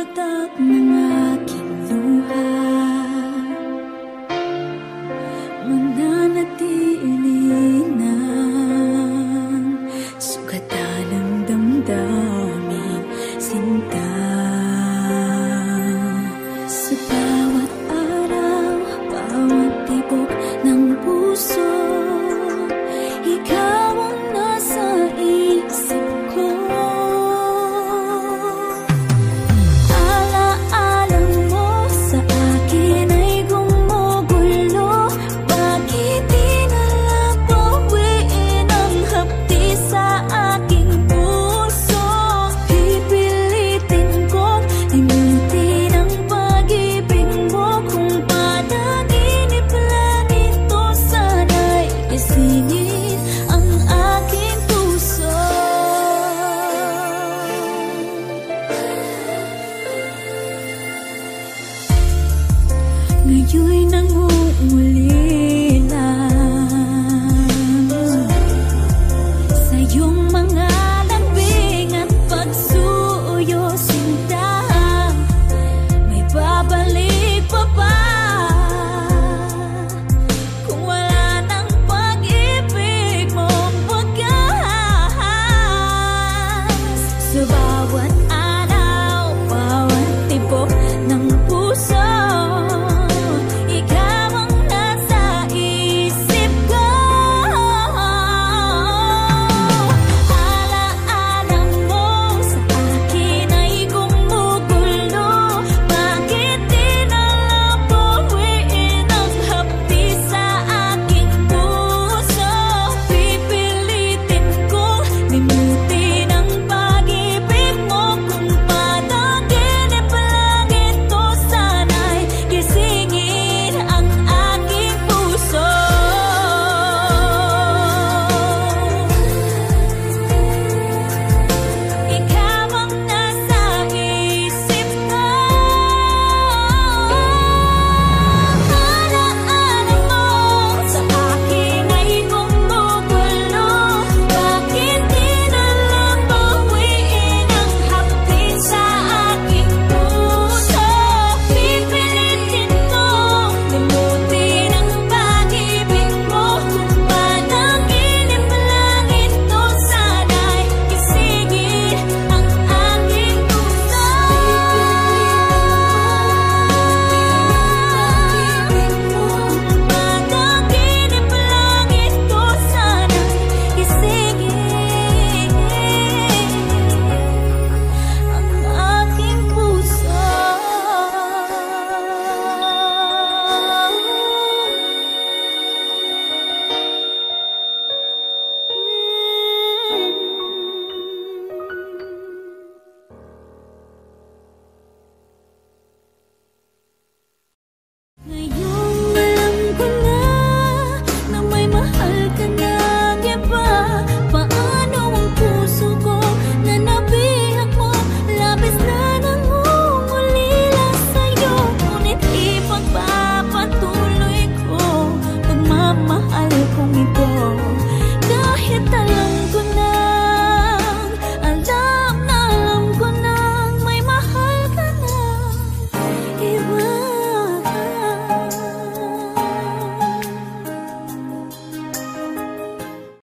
watak ng aking luha, mananatili ng sugatan ng damdamin, sinta. Sa bawat araw, bawat tibok ng puso, ikaw ang nasa isip ko. Alaala mo sa akin ay gumugulo. Bakit di na lang bawiin ang hapdi sa aking puso? Pipilitin kong limutin ang pag-ibig mo. Kung panaginip lang ito, sana'y gisingin ang aking puso. Ngayon'y nangungulila sa iyong mga lambing at pagsuyo, sinta. May babalik pa ba kung wala ng pag-ibig mong wagas? Sa bawat